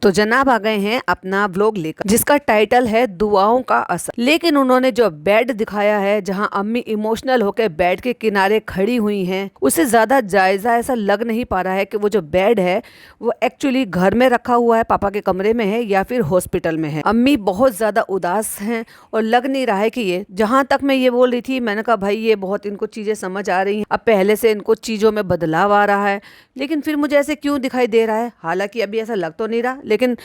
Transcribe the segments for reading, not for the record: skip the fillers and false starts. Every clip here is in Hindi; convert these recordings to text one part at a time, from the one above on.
तो जनाब आ गए हैं अपना व्लॉग लेकर जिसका टाइटल है दुआओं का असर। लेकिन उन्होंने जो बेड दिखाया है जहां अम्मी इमोशनल होकर बेड के किनारे खड़ी हुई हैं, उससे ज्यादा जायजा ऐसा लग नहीं पा रहा है कि वो जो बेड है वो एक्चुअली घर में रखा हुआ है, पापा के कमरे में है या फिर हॉस्पिटल में है। अम्मी बहुत ज्यादा उदास हैं और लग नहीं रहा है कि ये, जहां तक मैं ये बोल रही थी मैंने कहा भाई ये बहुत इनको चीजें समझ आ रही हैं, अब पहले से इनको चीजों में बदलाव आ रहा है, लेकिन फिर मुझे ऐसे क्यों दिखाई दे रहा है। हालांकि अभी ऐसा लग तो नहीं रहा, लेकिन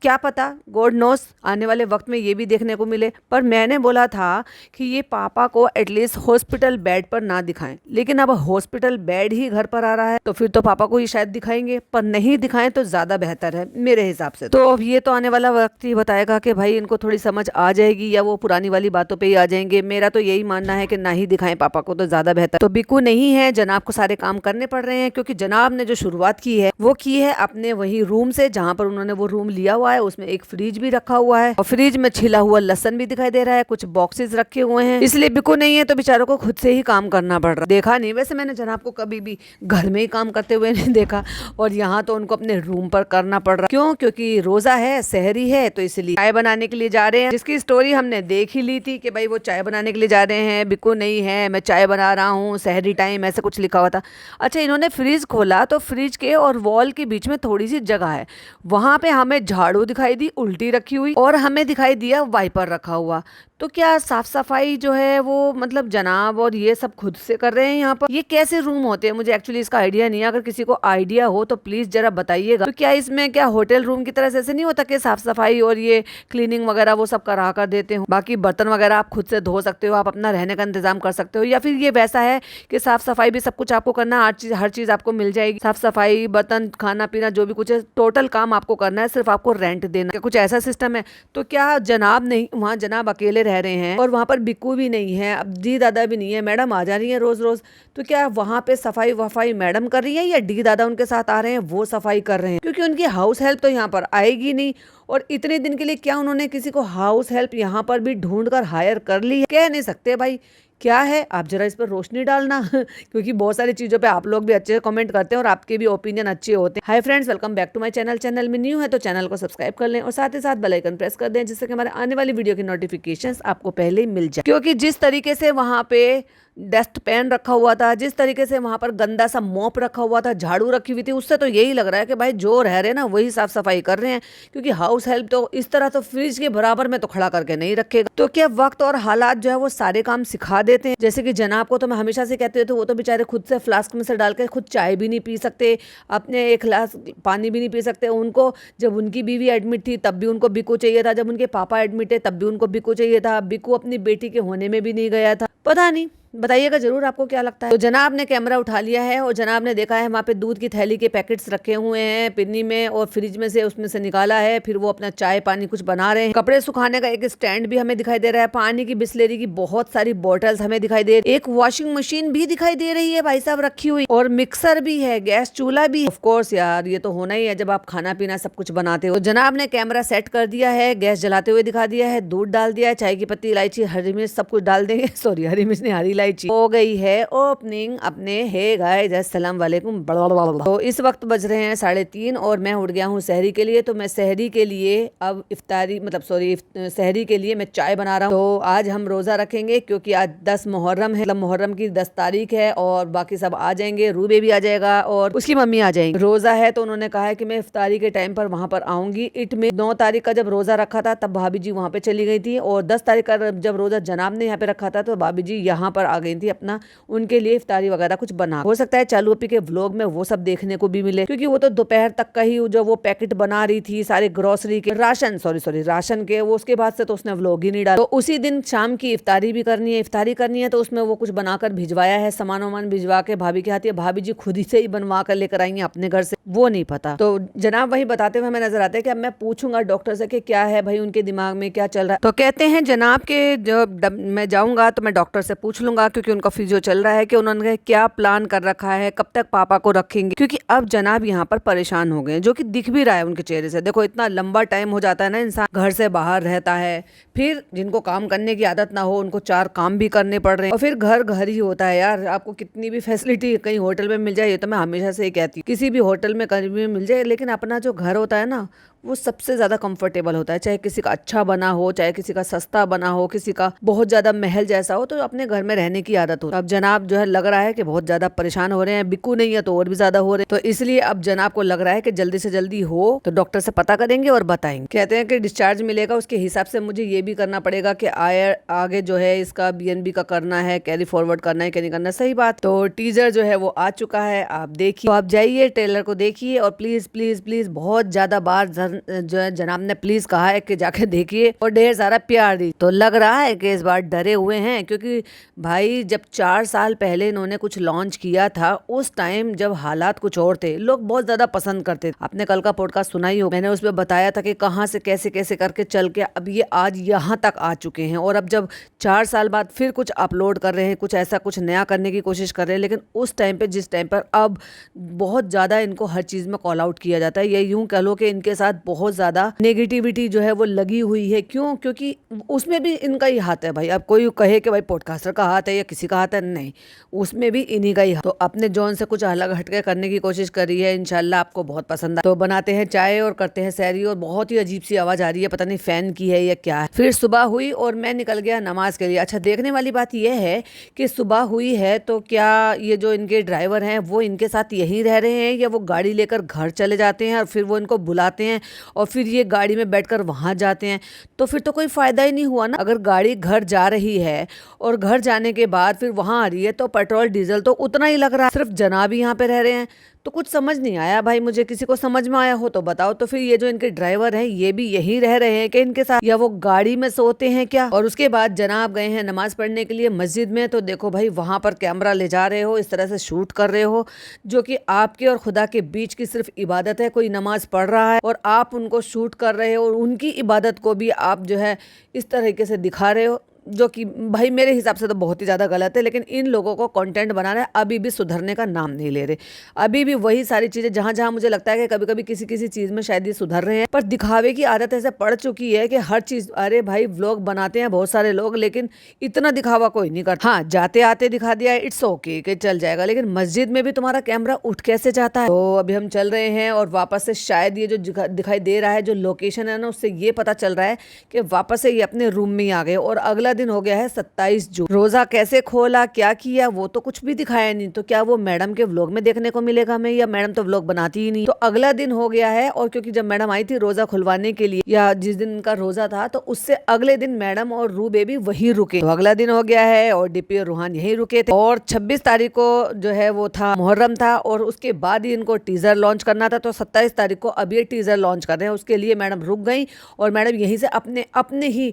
क्या पता, गॉड नोस, आने वाले वक्त में ये भी देखने को मिले। पर मैंने बोला था कि ये पापा को एटलीस्ट हॉस्पिटल बेड पर ना दिखाएं, लेकिन अब हॉस्पिटल बेड ही घर पर आ रहा है तो फिर तो पापा को ही शायद दिखाएंगे, पर नहीं दिखाएं तो ज्यादा बेहतर है मेरे हिसाब से। तो अब ये तो आने वाला वक्त ही बताएगा कि भाई इनको थोड़ी समझ आ जाएगी या वो पुरानी वाली बातों पर ही आ जाएंगे। मेरा तो यही मानना है कि ना ही दिखाएं पापा को तो ज्यादा बेहतर। तो बिकू नहीं है, जनाब को सारे काम करने पड़ रहे हैं, क्योंकि जनाब ने जो शुरुआत की है वो की है अपने वही रूम से जहाँ पर उन्होंने वो रूम लिया हुआ है। उसमें एक फ्रिज भी रखा हुआ है और फ्रिज में छिला हुआ लहसन भी दिखाई दे रहा है, कुछ बॉक्सेस रखे हुए हैं, इसलिए बिकू नहीं है तो बेचारों को खुद से ही काम करना पड़ रहा है। देखा नहीं वैसे मैंने जनाब को कभी भी घर में ही काम करते हुए नहीं देखा, और यहाँ तो उनको अपने रूम पर करना पड़ रहा। क्यों? क्योंकि रोजा है, सहरी है, तो इसलिए चाय बनाने के लिए जा रहे हैं, जिसकी स्टोरी हमने देख ही ली थी कि भाई वो चाय बनाने के लिए जा रहे हैं, बिकू नहीं है, मैं चाय बना रहा हूँ, सहरी टाइम, ऐसे कुछ लिखा हुआ था। अच्छा, इन्होंने फ्रिज खोला तो फ्रिज के और वॉल के बीच में थोड़ी सी जगह है, वहां पे हमें झाड़ू दिखाई दी उल्टी रखी हुई और हमें दिखाई दिया वाइपर रखा हुआ। तो क्या साफ सफाई जो है वो मतलब जनाब और ये सब खुद से कर रहे हैं यहाँ पर? ये कैसे रूम होते हैं? मुझे एक्चुअली इसका आइडिया नहीं है, अगर किसी को आइडिया हो तो प्लीज जरा बताइएगा। तो क्या इसमें क्या होटल रूम की तरह से ऐसे नहीं होता कि साफ सफाई और ये क्लीनिंग वगैरह वो सब करा कर देते हो, बाकी बर्तन वगैरह आप खुद से धो सकते हो, आप अपना रहने का इंतजाम कर सकते हो, या फिर ये वैसा है कि साफ सफाई भी सब कुछ आपको करना, हर चीज आपको मिल जाएगी, साफ सफाई, बर्तन, खाना पीना, जो भी कुछ है टोटल काम आपको करना है, सिर्फ आपको रेंट देना है, कुछ ऐसा सिस्टम है? तो क्या जनाब नहीं, वहाँ जनाब अकेले रह रहे हैं और वहाँ पर बिक्कू भी नहीं है, अब दी दादा भी नहीं है, मैडम आ जा रही है रोज रोज, तो क्या वहाँ पे सफाई वफाई मैडम कर रही है या डी दादा उनके साथ आ रहे हैं वो सफाई कर रहे हैं? क्योंकि उनकी हाउस हेल्प तो यहाँ पर आएगी नहीं, और इतने दिन के लिए क्या उन्होंने किसी को हाउस हेल्प यहाँ पर भी ढूंढ कर हायर कर ली है? कह नहीं सकते भाई, क्या है, आप जरा इस पर रोशनी डालना क्योंकि बहुत सारी चीजों पे आप लोग भी अच्छे कमेंट करते हैं और आपके भी ओपिनियन अच्छे होते हैं। Hi friends, welcome back to my channel. Channel में न्यू है तो चैनल को सब्सक्राइब कर लें और साथ ही साथ बेल आइकन प्रेस कर दें, जिससे कि हमारे आने वाली वीडियो की नोटिफिकेशंस आपको पहले ही मिल जाए। क्योंकि जिस तरीके से वहां पे डस्ट पैन रखा हुआ था, जिस तरीके से वहां पर गंदा सा मॉप रखा हुआ था, झाड़ू रखी हुई थी, उससे तो यही लग रहा है कि भाई जो रह रहे हैं ना वही साफ सफाई कर रहे हैं, क्योंकि हाउस हेल्प तो इस तरह तो फ्रिज के बराबर में तो खड़ा करके नहीं रखेगा। तो क्या वक्त और हालात जो है वो सारे काम सिखा देते हैं? जैसे कि जनाब को तो मैं हमेशा से कहती हूँ, तो वो तो बेचारे खुद से फ्लास्क में से डाल के खुद चाय भी नहीं पी सकते, अपने एक गिलास पानी भी नहीं पी सकते। उनको जब उनकी बीवी एडमिट थी तब भी उनको बिकू चाहिए था, जब उनके पापा एडमिट है तब भी उनको बिकू चाहिए था, बिकू अपनी बेटी के होने में भी नहीं गया था। पता नहीं, बताइएगा जरूर आपको क्या लगता है। तो जनाब ने कैमरा उठा लिया है और जनाब ने देखा है वहाँ पे दूध की थैली के पैकेट्स रखे हुए हैं पिन्नी में, और फ्रिज में से उसमें से निकाला है, फिर वो अपना चाय पानी कुछ बना रहे हैं। कपड़े सुखाने का एक स्टैंड भी हमें दिखाई दे रहा है, पानी की बिस्लेरी की बहुत सारी बॉटल्स हमें दिखाई दे रही है, एक वॉशिंग मशीन भी दिखाई दे रही है भाई साहब रखी हुई, और मिक्सर भी है, गैस चूल्हा भी। ऑफ कोर्स यार, ये तो होना ही है जब आप खाना पीना सब कुछ बनाते हो। जनाब ने कैमरा सेट कर दिया है, गैस जलाते हुए दिखा दिया है, दूध डाल दिया है, चाय की पत्ती, इलायची, हरी मिर्च सब कुछ डाल देंगे सॉरी हरी मिर्च नहीं, हरी इलायची। हो गई है ओपनिंग अपने हे गाइस अस्सलाम वालेकुम। तो इस वक्त बज रहे हैं 3:30 और मैं उठ गया हूँ सहरी के लिए। तो मैं सहरी के लिए अब इफ्तारी मतलब सॉरी सहरी के लिए मैं चाय बना रहा हूँ। तो आज हम रोजा रखेंगे क्योंकि आज 10 मुहर्रम है, मतलब मुहर्रम की 10 तारीख है, और बाकी सब आ जाएंगे, रूबे भी आ जाएगा और उसकी मम्मी आ जाएंगी। रोजा है तो उन्होंने कहा है कि मैं इफ्तारी के टाइम पर वहां पर आऊंगी। इट में 9 तारीख का जब रोजा रखा था तब भाभी जी वहां पे चली गई थी, और 10 तारीख का जब रोजा जनाब ने यहाँ पे रखा था तो भाभी जी यहाँ पर आ गई थी अपना उनके लिए इफ्तारी वगैरह कुछ बना। हो सकता है चालू अपी के व्लॉग में वो सब देखने को भी मिले, क्योंकि वो तो दोपहर तक का ही जो वो पैकेट बना रही थी सारे ग्रोसरी के, राशन के, वो उसके बाद से तो उसने व्लॉग ही नहीं डाला। तो उसी दिन शाम की इफ्तारी भी करनी है, इफ्तारी करनी है, तो उसमें वो कुछ बनाकर भिजवाया है, सामान वामान भिजवा के भाभी के हाथ, भाभी जी खुद ही से ही बनवा कर लेकर आई है अपने घर से, वो नहीं पता। तो जनाब वही बताते हुए हमें नजर आते हैं कि अब मैं पूछूंगा डॉक्टर से कि क्या है भाई उनके दिमाग में क्या चल रहा है। तो कहते हैं जनाब के जब मैं जाऊंगा तो मैं डॉक्टर से पूछ लूंगा, क्योंकि उनका फिजियो चल रहा है, कि उन्होंने क्या प्लान कर रखा है, कब तक पापा को रखेंगे, क्योंकि अब जनाब यहाँ पर परेशान हो गए, जो कि दिख भी रहा है उनके चेहरे से। देखो इतना लंबा टाइम हो जाता है ना, इंसान घर से बाहर रहता है, फिर जिनको काम करने की आदत ना हो उनको 4 काम भी करने पड़ रहे हैं, और फिर घर ही होता है यार। आपको कितनी भी फैसिलिटी कहीं होटल में मिल जाए, ये तो मैं हमेशा से ही कहती हूँ, किसी भी होटल में कहीं भी मिल जाए, लेकिन अपना जो घर होता है ना वो सबसे ज्यादा कंफर्टेबल होता है। चाहे किसी का अच्छा बना हो, चाहे किसी का सस्ता बना हो, किसी का बहुत ज्यादा महल जैसा हो, तो अपने घर में रहने की आदत हो। अब जनाब जो है लग रहा है कि बहुत ज्यादा परेशान हो रहे हैं, बिकू नहीं है तो और भी ज्यादा हो रहे हैं, तो इसलिए अब जनाब को लग रहा है कि जल्दी से जल्दी हो तो डॉक्टर से पता करेंगे और बताएंगे। कहते हैं कि डिस्चार्ज मिलेगा, उसके हिसाब से मुझे ये भी करना पड़ेगा कि आगे जो है इसका बीएनबी का करना है, कैरी फॉरवर्ड करना है कि नहीं करना। सही बात। तो टीजर जो है वो आ चुका है, आप देखिए। तो आप जाइए ट्रेलर को देखिए और प्लीज प्लीज प्लीज बहुत ज्यादा बार जो है जनाब ने प्लीज कहा है कि जाके देखिए और ढेर सारा प्यार दी। तो लग रहा है कि इस बार डरे हुए हैं, क्योंकि भाई जब 4 साल पहले इन्होंने कुछ लॉन्च किया था उस टाइम जब हालात कुछ और थे, लोग बहुत ज्यादा पसंद करते थे। आपने कल का पॉडकास्ट सुना ही हो, मैंने उसमें बताया था कि कहां से कैसे कैसे करके चल के अब ये आज यहाँ तक आ चुके हैं। और अब जब 4 साल बाद फिर कुछ अपलोड कर रहे हैं, कुछ ऐसा कुछ नया करने की कोशिश कर रहे हैं, लेकिन उस टाइम पे जिस टाइम पर अब बहुत ज्यादा इनको हर चीज में कॉल आउट किया जाता है, ये यूं कह लो कि इनके साथ बहुत ज्यादा नेगेटिविटी जो है वो लगी हुई है। क्यों? क्योंकि उसमें भी इनका ही हाथ है भाई। अब कोई कहे कि भाई पॉडकास्टर का हाथ है या किसी का हाथ है, नहीं, उसमें भी इन्हीं का ही हाथ। तो अपने जॉन से कुछ अलग हटके करने की कोशिश करी है, इंशाल्लाह आपको बहुत पसंद आए। तो बनाते हैं चाय और करते हैं सैरी, और बहुत ही अजीब सी आवाज आ रही है, पता नहीं फैन की है या क्या है। फिर सुबह हुई और मैं निकल गया नमाज के लिए। अच्छा, देखने वाली बात यह है कि सुबह हुई है तो क्या ये जो इनके ड्राइवर हैं वो इनके साथ यहीं रह रहे हैं या वो गाड़ी लेकर घर चले जाते हैं और फिर वो इनको बुलाते हैं और फिर ये गाड़ी में बैठकर वहां जाते हैं। तो फिर तो कोई फायदा ही नहीं हुआ ना। अगर गाड़ी घर जा रही है और घर जाने के बाद फिर वहां आ रही है तो पेट्रोल डीजल तो उतना ही लग रहा है, सिर्फ जनाब ही यहाँ पे रह रहे हैं। तो कुछ समझ नहीं आया भाई मुझे। किसी को समझ में आया हो तो बताओ। तो फिर ये जो इनके ड्राइवर हैं ये भी यहीं रह रहे हैं कि इनके साथ, या वो गाड़ी में सोते हैं क्या? और उसके बाद जनाब गए हैं नमाज पढ़ने के लिए मस्जिद में। तो देखो भाई, वहां पर कैमरा ले जा रहे हो, इस तरह से शूट कर रहे हो, जो कि आपके और खुदा के बीच की सिर्फ इबादत है। कोई नमाज पढ़ रहा है और आप उनको शूट कर रहे हो और उनकी इबादत को भी आप जो है इस तरीके से दिखा रहे हो, जो कि भाई मेरे हिसाब से तो बहुत ही ज़्यादा गलत है। लेकिन इन लोगों को कंटेंट बनाना है, अभी भी सुधरने का नाम नहीं ले रहे। अभी भी वही सारी चीज़ें, जहाँ जहाँ मुझे लगता है कि कभी कभी किसी किसी चीज़ में शायद ये सुधर रहे हैं, पर दिखावे की आदत ऐसे पड़ चुकी है कि हर चीज़, अरे भाई व्लॉग बनाते हैं बहुत सारे लोग, लेकिन इतना दिखावा कोई नहीं करता। हाँ, जाते आते दिखा दिया, इट्स ओके कि चल जाएगा, लेकिन मस्जिद में भी तुम्हारा कैमरा उठ कैसे जाता है? तो अभी हम चल रहे हैं और वापस से शायद ये जो दिखाई दे रहा है, जो लोकेशन है ना, उससे ये पता चल रहा है कि वापस से ये अपने रूम में ही आ गए। और अगला दिन हो गया है 27 जून। रोजा कैसे खोला, क्या किया, वो तो कुछ भी दिखाया नहीं। तो क्या वो मैडम के व्लॉग में देखने को मिलेगा हमें, या मैडम तो व्लॉग बनाती ही नहीं? तो अगला दिन हो गया है, और क्योंकि जब मैडम आई थी रोजा खुलवाने के लिए, या जिस दिन उनका रोजा था, तो उससे अगले दिन मैडम और रू बेबी वही रुके। तो अगला दिन हो गया है और डीपी और रूहान यही रुके थे। और 26 तारीख को जो है वो था मुहर्रम था, और उसके बाद ही इनको टीजर लॉन्च करना था। तो 27 तारीख को अब ये टीजर लॉन्च कर रहे हैं। उसके लिए मैडम रुक गई और मैडम यहीं से अपने ही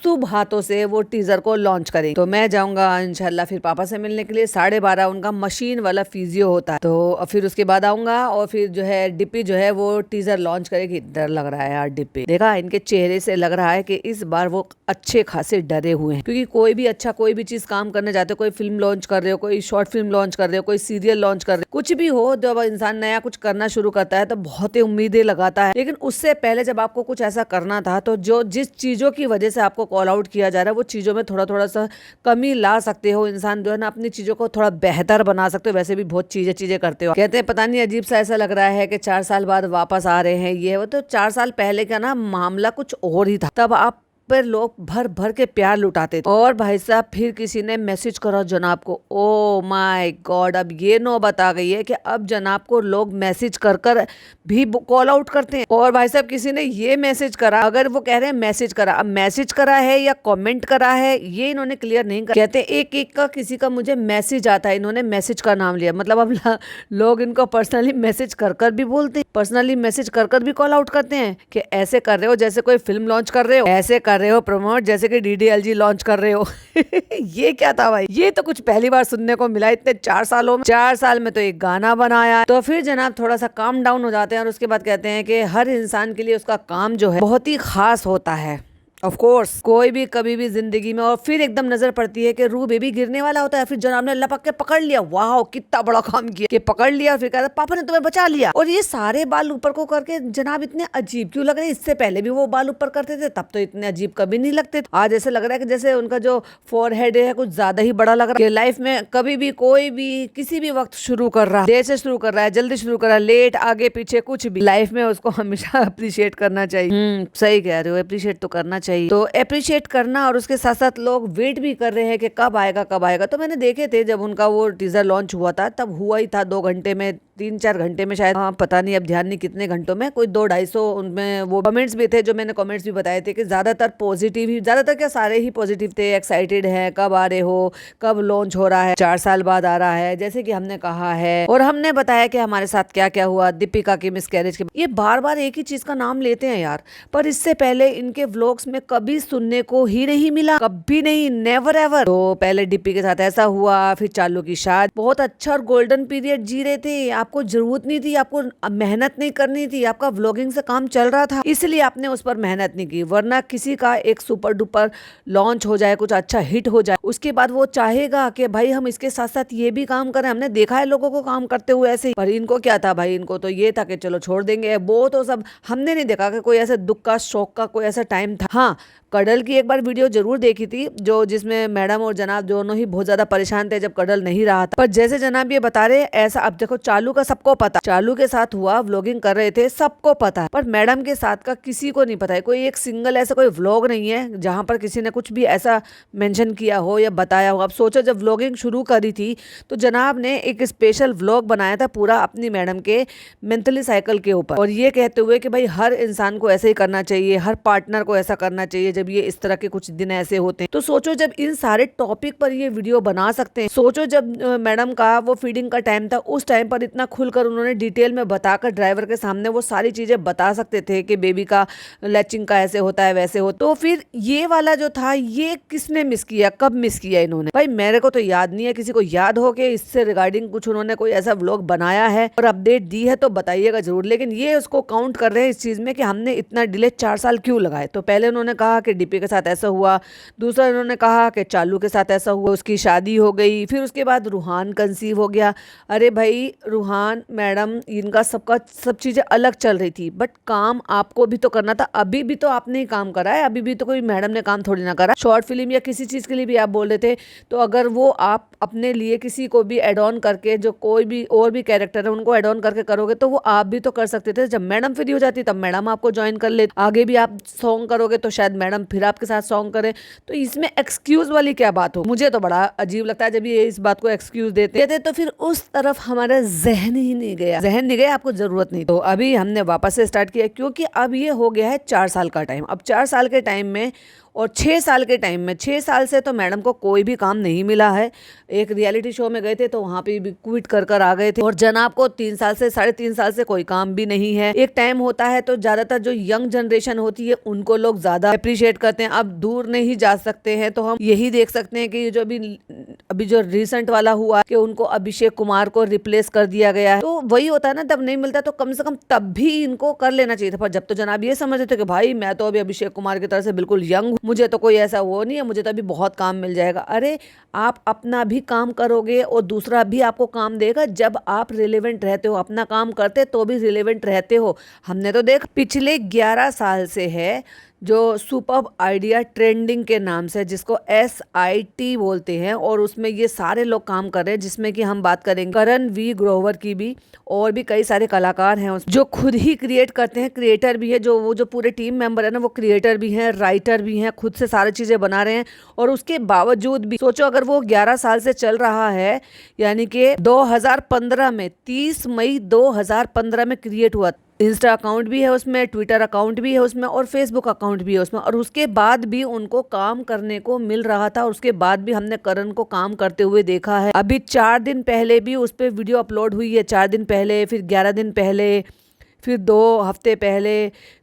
शुभ हाथों से वो टीजर को लॉन्च करें। तो मैं जाऊंगा इंशाल्लाह फिर पापा से मिलने के लिए। 12:30 उनका मशीन वाला फिजियो होता है, तो फिर उसके बाद आऊंगा। और फिर जो है डिप्पी जो है वो टीजर लॉन्च करेगी। डर लग रहा है यार डिप्पी, देखा इनके चेहरे से लग रहा है कि इस बार वो अच्छे खासे डरे हुए हैं। क्योंकि कोई भी अच्छा कोई भी चीज काम करने जाते हो, कोई फिल्म लॉन्च कर रहे हो, कोई शॉर्ट फिल्म लॉन्च कर रहे हो, कोई सीरियल लॉन्च कर रहे हो, कुछ भी हो, जब इंसान नया कुछ करना शुरू करता है तो बहुत ही उम्मीदें लगाता है। लेकिन उससे पहले जब आपको कुछ ऐसा करना था, तो जो जिस चीजों की वजह से आपको कॉल आउट किया जा रहा है, वो चीजों में थोड़ा थोड़ा सा कमी ला सकते हो। इंसान जो है ना अपनी चीजों को थोड़ा बेहतर बना सकते हो। वैसे भी बहुत चीजें करते हो। कहते हैं पता नहीं अजीब सा ऐसा लग रहा है कि 4 साल बाद वापस आ रहे हैं ये वो। तो 4 साल पहले का ना मामला कुछ और ही था। तब आप पर लोग भर भर के प्यार लुटाते थे। और भाई साहब फिर किसी ने मैसेज करा जनाब को, ओ माय गॉड, अब ये नौबत आ गई है कि अब जनाब को लोग मैसेज कर कर भी कॉल आउट करते हैं। और भाई साहब किसी ने ये मैसेज करा, अगर वो कह रहे हैं मैसेज करा, अब मैसेज करा है या कमेंट करा है ये इन्होंने क्लियर नहीं कर। कहते एक एक का किसी का मुझे मैसेज आता है, इन्होंने मैसेज का नाम लिया। मतलब अब लोग इनको पर्सनली मैसेज कर कर भी बोलते हैं, पर्सनली मैसेज कर कर भी कॉल आउट करते हैं कि ऐसे कर रहे हो जैसे कोई फिल्म लॉन्च कर रहे हो, ऐसे कर रहे हो प्रमोट जैसे कि DDLG लॉन्च कर रहे हो। ये क्या था भाई? ये तो कुछ पहली बार सुनने को मिला इतने 4 सालों में। 4 साल में तो एक गाना बनाया। तो फिर जनाब थोड़ा सा काम डाउन हो जाते हैं और उसके बाद कहते हैं कि हर इंसान के लिए उसका काम जो है बहुत ही खास होता है। ऑफ कोर्स कोई भी कभी भी जिंदगी में, और फिर एकदम नजर पड़ती है कि रू बेबी गिरने वाला होता है, फिर जनाब ने लपक के पकड़ लिया, वाह कितना बड़ा काम किया कि पकड़ लिया, फिर कहता पापा ने तुम्हें बचा लिया। और ये सारे बाल ऊपर को करके जनाब इतने अजीब क्यों लग रहे हैं? इससे पहले भी वो बाल ऊपर करते थे, तब तो इतने अजीब कभी नहीं लगते। आज ऐसे लग रहा है कि जैसे उनका जो फोरहेड है कुछ ज्यादा ही बड़ा लग रहा है। लाइफ में कभी भी कोई भी किसी भी वक्त शुरू कर रहा है, देर से शुरू कर रहा है, जल्दी शुरू कर रहा है, लेट, आगे पीछे, कुछ भी, लाइफ में उसको हमेशा अप्रिशिएट करना चाहिए। सही कह रहे हो, अप्रिशिएट तो करना चाहिए। तो अप्रिशिएट करना, और उसके साथ साथ लोग वेट भी कर रहे हैं कि कब आएगा कब आएगा। तो मैंने देखे थे जब उनका वो टीजर लॉन्च हुआ था, तब हुआ ही था 2 घंटे में, 3-4 घंटे में शायद, हाँ पता नहीं, अब ध्यान नहीं कितने घंटों में, कोई 200-250 उनमें वो कमेंट्स भी थे, जो मैंने कमेंट्स भी बताए थे कि ज्यादातर पॉजिटिव ही, ज्यादातर क्या सारे ही पॉजिटिव थे। एक्साइटेड है, कब आ रहे हो, कब लॉन्च हो रहा है, 4 साल बाद आ रहा है जैसे कि हमने कहा है, और हमने बताया कि हमारे साथ क्या क्या हुआ, दीपिका की मिसकैरेज के। ये बार बार एक ही चीज का नाम लेते हैं यार, पर इससे पहले इनके व्लॉग्स में कभी सुनने को ही नहीं मिला, कभी नहीं, नेवर एवर। तो पहले डिप्पी के साथ ऐसा हुआ, फिर चालू की शादी, बहुत अच्छा और गोल्डन पीरियड जी रहे थे, आपको जरूरत नहीं थी, आपको मेहनत नहीं करनी थी, आपका व्लॉगिंग से काम चल रहा था, इसलिए आपने उस पर मेहनत नहीं की। वरना किसी का एक सुपर डुपर लॉन्च हो जाए, कुछ अच्छा हिट हो जाए, उसके बाद वो चाहेगा कि भाई हम इसके साथ साथ ये भी काम करें। हमने देखा है लोगों को काम करते हुए ऐसे ही, पर इनको क्या था भाई, इनको तो ये था कि चलो छोड़ देंगे, वो तो सब हमने नहीं देखा कि कोई ऐसे दुख का, शौक का कोई ऐसा टाइम था। हाँ, कडल की एक बार वीडियो जरूर देखी थी, जो जिसमें मैडम और जनाब दोनों ही बहुत ज्यादा परेशान थे जब कडल नहीं रहा था। पर जैसे जनाब ये बता रहे, ऐसा अब देखो, चालू का सबको पता, चालू के साथ हुआ, व्लॉगिंग कर रहे थे, सबको पता है, पर मैडम के साथ का किसी को नहीं पता है। कोई एक सिंगल ऐसा कोई व्लॉग नहीं है जहां पर किसी ने कुछ भी ऐसा मेंशन किया हो या बताया हो। अब सोचो, जब व्लॉगिंग शुरू करी थी तो जनाब ने एक स्पेशल व्लॉग बनाया था पूरा अपनी मैडम के मेंटली साइकिल के ऊपर, और ये कहते हुए कि भाई हर इंसान को ऐसे ही करना चाहिए, हर पार्टनर को ऐसा करना चाहिए जब ये इस तरह के कुछ दिन ऐसे होते हैं। तो सोचो, जब इन सारे टॉपिक पर ये वीडियो बना सकते हैं, सोचो जब मैडम का वो फीडिंग का टाइम था, उस टाइम पर इतना खुलकर उन्होंने डिटेल में बताकर ड्राइवर के सामने वो सारी चीजें बता सकते थे कि बेबी का लैचिंग का ऐसे होता है, वैसे हो। तो फिर ये वाला जो था, ये किसने मिस किया, कब मिस किया इन्होंने? भाई मेरे को तो याद नहीं है, किसी को याद हो कि इससे रिगार्डिंग कुछ उन्होंने कोई ऐसा व्लॉग बनाया है और अपडेट दी है तो बताइएगा जरूर। लेकिन ये उसको काउंट कर रहे हैं इस चीज में कि हमने इतना डिले 4 साल क्यों लगाए। तो पहले उन्होंने कहा कि डीपी के साथ ऐसा हुआ, दूसरा उन्होंने कहा कि चालू के साथ ऐसा हुआ, उसकी शादी हो गई, फिर उसके बाद रूहान कंसीव हो गया। अरे भाई, रूहान मैडम इनका सबका सब चीजें अलग चल रही थी, बट काम आपको भी तो करना था। अभी भी तो आपने ही काम करा है, अभी भी तो कोई मैडम ने काम थोड़ी ना करा। शॉर्ट फिल्म या किसी चीज के लिए भी आप बोल रहे थे, तो अगर वो आप अपने लिए किसी को भी एड ऑन करके, जो कोई भी और भी कैरेक्टर है उनको एड ऑन करके करोगे, तो वो आप भी तो कर सकते थे। जब मैडम फ्री हो जाती तब मैडम आपको ज्वाइन कर ले, आगे भी आप सॉन्ग करोगे तो शायद मैडम फिर आपके साथ सॉन्ग करे। तो इसमें एक्सक्यूज वाली क्या बात हो? मुझे तो बड़ा अजीब लगता है जब ये इस बात को एक्सक्यूज देते तो फिर उस तरफ हमारा जहन ही नहीं गया, जहन नहीं गया, आपको जरूरत नहीं। तो अभी हमने वापस से स्टार्ट किया, क्योंकि अब ये हो गया है 4 साल का टाइम। अब 4 साल के टाइम में और 6 साल के टाइम में, 6 साल से तो मैडम को कोई भी काम नहीं मिला है। एक रियलिटी शो में गए थे तो वहां पे भी क्विट कर आ गए थे, और जनाब को 3 साल से 3.5 साल से कोई काम भी नहीं है। एक टाइम होता है तो ज्यादातर जो यंग जनरेशन होती है उनको लोग ज्यादा अप्रिशिएट करते हैं। अब दूर नहीं जा सकते हैं तो हम यही देख सकते हैं कि जो अभी जो रिसेंट वाला हुआ कि उनको अभिषेक कुमार को रिप्लेस कर दिया गया है। तो वही होता है ना, तब नहीं मिलता तो कम से कम तब भी इनको कर लेना चाहिए था। पर जब तो जनाब ये समझते थे कि भाई मैं तो अभी अभिषेक कुमार की तरह से बिल्कुल यंग, मुझे तो कोई ऐसा वो नहीं है, मुझे तो अभी बहुत काम मिल जाएगा। अरे आप अपना भी काम करोगे और दूसरा भी आपको काम देगा जब आप रिलेवेंट रहते हो। अपना काम करते तो भी रिलेवेंट रहते हो। हमने तो देख पिछले 11 साल से है जो सुपर्ब आइडिया ट्रेंडिंग के नाम से, जिसको SIT बोलते हैं, और उसमें ये सारे लोग काम कर रहे हैं, जिसमें कि हम बात करेंगे करण वी ग्रोवर की भी, और भी कई सारे कलाकार हैं जो खुद ही क्रिएट करते हैं, क्रिएटर भी है, जो वो जो पूरे टीम मेंबर है ना, वो क्रिएटर भी हैं, राइटर भी हैं, खुद से सारी चीजें बना रहे हैं। और उसके बावजूद भी सोचो, अगर वो 11 साल से चल रहा है, यानी कि 2015 में 30 मई 2015 में क्रिएट हुआ। इंस्टा अकाउंट भी है उसमें, ट्विटर अकाउंट भी है उसमें, और फेसबुक अकाउंट भी है उसमें, और उसके बाद भी उनको काम करने को मिल रहा था। और उसके बाद भी हमने करण को काम करते हुए देखा है। अभी 4 दिन पहले भी उस पर वीडियो अपलोड हुई है, 4 दिन पहले, फिर 11 दिन पहले, फिर 2 हफ्ते पहले,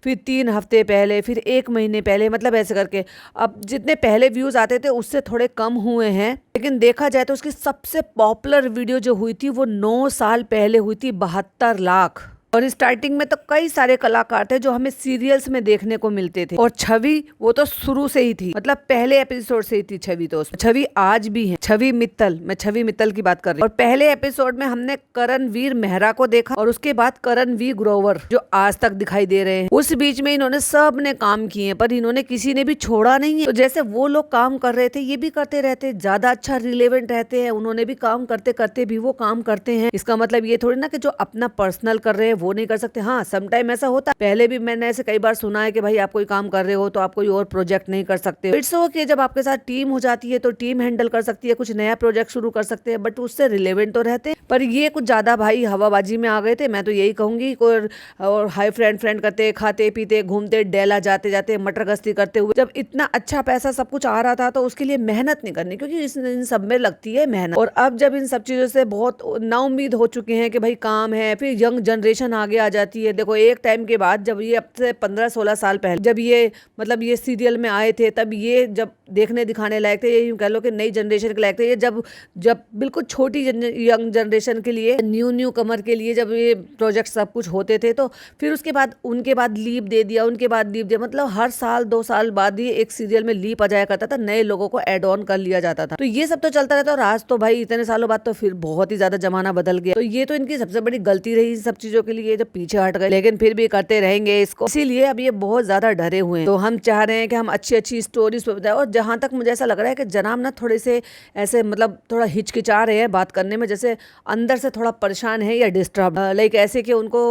फिर 3 हफ्ते पहले, फिर 1 महीने पहले, मतलब ऐसे करके। अब जितने पहले व्यूज आते थे उससे थोड़े कम हुए हैं, लेकिन देखा जाए तो उसकी सबसे पॉपुलर वीडियो जो हुई थी वो 9 साल पहले हुई थी, 72 लाख। और स्टार्टिंग में तो कई सारे कलाकार थे जो हमें सीरियल्स में देखने को मिलते थे, और छवि वो तो शुरू से ही थी, मतलब पहले एपिसोड से ही थी छवि। तो छवि आज भी है, छवि मित्तल, मैं छवि मित्तल की बात कर रही हूँ। और पहले एपिसोड में हमने करणवीर मेहरा को देखा, और उसके बाद करणवीर ग्रोवर जो आज तक दिखाई दे रहे हैं। उस बीच में इन्होंने सब ने काम किए, पर इन्होंने किसी ने भी छोड़ा नहीं है। तो जैसे वो लोग काम कर रहे थे, ये भी करते रहते, ज्यादा अच्छा रिलेवेंट रहते हैं। उन्होंने भी काम करते करते भी वो काम करते हैं। इसका मतलब ये थोड़ी ना कि जो अपना पर्सनल कर रहे हैं वो नहीं कर सकते। हाँ, समटाइम ऐसा होता है, पहले भी मैंने ऐसे कई बार सुना है कि भाई आप कोई काम कर रहे हो तो आप कोई और प्रोजेक्ट नहीं कर सकते। इट्स ओके, जब आपके साथ टीम हो जाती है तो टीम हैंडल कर सकती है, कुछ नया प्रोजेक्ट शुरू कर सकते हैं, बट उससे रिलेवेंट तो रहते हैं। पर ये कुछ ज्यादा भाई हवाबाजी में आ गए थे। मैं तो यही कहूंगी, और हाई फ्रेंड करते, खाते पीते, घूमते, डेला जाते जाते, मटर गश्ती करते हुए, जब इतना अच्छा पैसा सब कुछ आ रहा था तो उसके लिए मेहनत नहीं करनी, क्योंकि इन सब में लगती है मेहनत। और अब जब इन सब चीजों से बहुत नाउम्मीद हो चुके हैं कि भाई काम है, फिर यंग जनरेशन आगे आ जाती है। देखो एक टाइम के बाद, जब ये अब से 15-16 साल पहले जब ये मतलब ये सीरियल में आए थे, तब ये जब देखने दिखाने लायक थे, ये यूं कह लो कि नई जनरेशन के लायक थे। ये जब बिल्कुल छोटी यंग जनरेशन के लिए, न्यू कमर के लिए जब ये प्रोजेक्ट सब कुछ होते थे, तो फिर उसके बाद उनके बाद लीप दे दिया, उनके बाद लीप दिया, मतलब हर साल 2 साल बाद ही एक सीरियल में लीप आ जाया करता था, नए लोगों को एड ऑन कर लिया जाता था। तो ये सब तो चलता रहता। और आज तो भाई इतने सालों बाद तो फिर बहुत ही ज्यादा जमाना बदल गया। तो ये तो इनकी सबसे बड़ी गलती रही सब चीजों के लिए, जब पीछे हट गए, लेकिन फिर भी करते रहेंगे इसको। इसीलिए अब ये बहुत ज्यादा डरे हुए हैं। तो हम चाह रहे हैं कि हम अच्छी अच्छी स्टोरीज पे बताएं। और जहां तक मुझे ऐसा लग रहा है कि जनाब ना थोड़े से ऐसे मतलब थोड़ा हिचकिचा रहे हैं बात करने में, जैसे अंदर से थोड़ा परेशान है या डिस्टर्ब, लाइक ऐसे कि उनको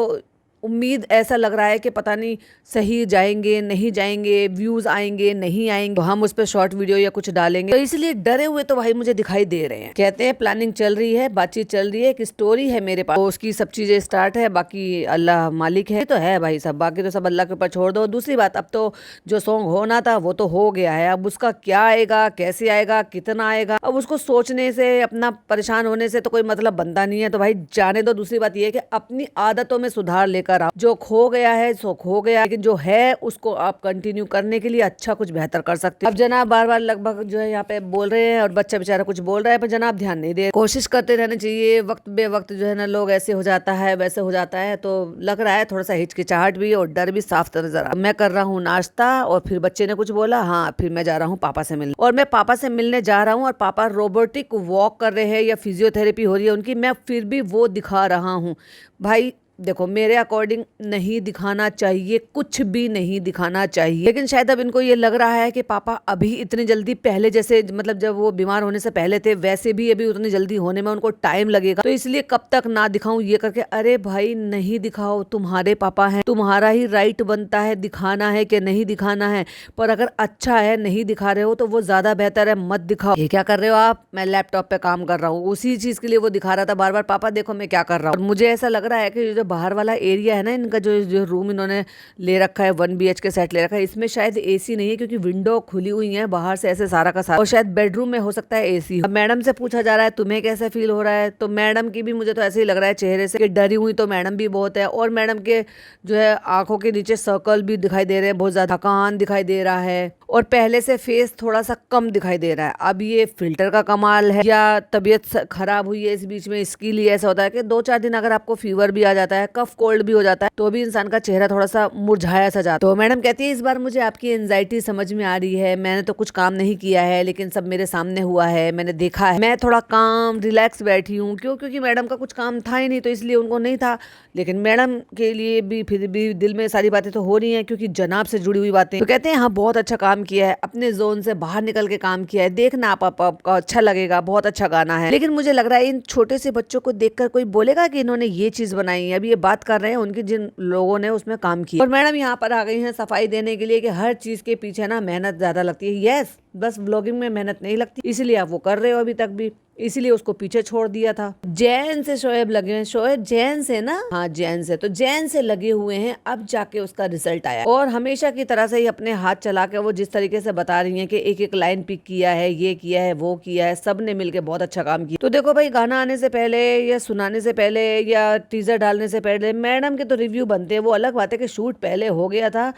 उम्मीद ऐसा लग रहा है कि पता नहीं सही जाएंगे नहीं जाएंगे, व्यूज आएंगे नहीं आएंगे, तो हम उस पर शॉर्ट वीडियो या कुछ डालेंगे। तो इसलिए डरे हुए तो भाई मुझे दिखाई दे रहे हैं। कहते हैं प्लानिंग चल रही है, बातचीत चल रही है, एक स्टोरी है मेरे पास, तो उसकी सब चीजें स्टार्ट है, बाकी अल्लाह मालिक है। तो है भाई सब, बाकी तो सब अल्लाह के ऊपर छोड़ दो। दूसरी बात, अब तो जो सॉन्ग होना था वो तो हो गया है, अब उसका क्या आएगा, कैसे आएगा, कितना आएगा, अब उसको सोचने से, अपना परेशान होने से तो कोई मतलब बनता नहीं है। तो भाई जाने दो। दूसरी बात ये है कि अपनी आदतों में सुधार लेकर आओ। जो खो गया है सो खो गया, लेकिन जो है उसको आप कंटिन्यू करने के लिए अच्छा कुछ बेहतर कर सकते हो। अब जनाब बार बार लगभग जो है यहाँ पे बोल रहे हैं, और बच्चा बेचारा कुछ बोल रहा है, पर जनाब ध्यान नहीं दे। कोशिश करते रहना चाहिए। वक्त बे वक्त जो है ना लोग ऐसे हो जाता है, वैसे हो जाता है। तो लग रहा है थोड़ा सा हिचकिचाहट भी और डर भी साफ नजर आ। मैं कर रहा हूँ नाश्ता, और फिर बच्चे ने कुछ बोला, हाँ फिर मैं जा रहा हूँ पापा से मिलने। और मैं पापा से मिलने जा रहा हूँ, और पापा रोबोटिक वॉक कर रहे हैं या फिजियोथेरेपी हो रही है उनकी, मैं फिर भी वो दिखा रहा हूँ। भाई देखो मेरे अकॉर्डिंग नहीं दिखाना चाहिए, कुछ भी नहीं दिखाना चाहिए, लेकिन शायद अब इनको ये लग रहा है कि पापा अभी इतनी जल्दी, पहले जैसे मतलब जब वो बीमार होने से पहले थे वैसे भी अभी उतनी जल्दी होने में उनको टाइम लगेगा, तो इसलिए कब तक ना दिखाऊं ये करके। अरे भाई नहीं दिखाओ, तुम्हारे पापा हैं, तुम्हारा ही राइट बनता है दिखाना है कि नहीं दिखाना है। पर अगर अच्छा है, नहीं दिखा रहे हो तो वो ज्यादा बेहतर है, मत दिखाओ। ये क्या कर रहे हो आप? मैं लैपटॉप पे काम कर रहा हूँ। उसी चीज के लिए वो दिखा रहा था बार बार, पापा देखो मैं क्या कर रहा हूँ। मुझे ऐसा लग रहा है कि जो बाहर वाला एरिया है ना इनका, जो रूम इन्होंने ले रखा है, 1 BHK सेट ले रखा है, इसमें शायद एसी नहीं है, क्योंकि विंडो खुली हुई है बाहर से ऐसे सारा का सारा, और शायद बेडरूम में हो सकता है एसी। अब मैडम से पूछा जा रहा है तुम्हें कैसा फील हो रहा है, तो मैडम की भी मुझे तो ऐसे ही लग रहा है चेहरे से कि डरी हुई तो मैडम भी बहुत है, और मैडम के जो है आंखों के नीचे सर्कल भी दिखाई दे रहे हैं, बहुत ज्यादा थकान दिखाई दे रहा है, और पहले से फेस थोड़ा सा कम दिखाई दे रहा है। अब ये फिल्टर का कमाल है या तबीयत खराब हुई है इस बीच में, इसके लिए ऐसा होता है कि 2-4 दिन अगर आपको फीवर भी आ जाता है, कफ कोल्ड भी हो जाता है, तो भी इंसान का चेहरा थोड़ा सा मुरझाया सा जाता है। तो मैडम कहती है इस बार मुझे आपकी एंजाइटी समझ में आ रही है, मैंने तो कुछ काम नहीं किया है, लेकिन सब मेरे सामने हुआ है, मैंने देखा है, मैं थोड़ा काम रिलैक्स बैठी हूँ। क्यों? क्योंकि मैडम का कुछ काम था ही नहीं, तो इसलिए उनको नहीं था। लेकिन मैडम के लिए भी फिर भी दिल में सारी बातें तो हो रही हैं, क्योंकि जनाब से जुड़ी हुई बातें। तो कहते हैं हाँ बहुत अच्छा काम किया है, अपने जोन से बाहर निकल के काम किया है, देखना आपको अच्छा लगेगा, बहुत अच्छा गाना है। लेकिन मुझे लग रहा है इन छोटे से बच्चों को देखकर कोई बोलेगा कि इन्होंने ये चीज बनाई है। अभी ये बात कर रहे हैं उनकी जिन लोगों ने उसमें काम किया, और मैडम यहाँ पर आ गई हैं सफाई देने के लिए कि हर चीज के पीछे ना मेहनत ज्यादा लगती है। यस, बस ब्लॉगिंग में मेहनत नहीं लगती, इसीलिए आप वो कर रहे हो अभी तक भी, इसीलिए उसको पीछे छोड़ दिया था। जैन से शोएब लगे हैं, शोएब जैन से ना, हाँ जैन से, तो जैन से लगे हुए हैं, अब जाके उसका रिजल्ट आया। और हमेशा की तरह से ही अपने हाथ चला के वो जिस तरीके से बता रही हैं कि एक एक लाइन पिक किया है, ये किया है, वो किया है, सब ने मिलके बहुत अच्छा काम किया। तो देखो भाई गाना आने से पहले या सुनाने से पहले या टीजर डालने से पहले मैडम के तो रिव्यू बनते हैं, वो अलग बात है कि शूट पहले हो गया था,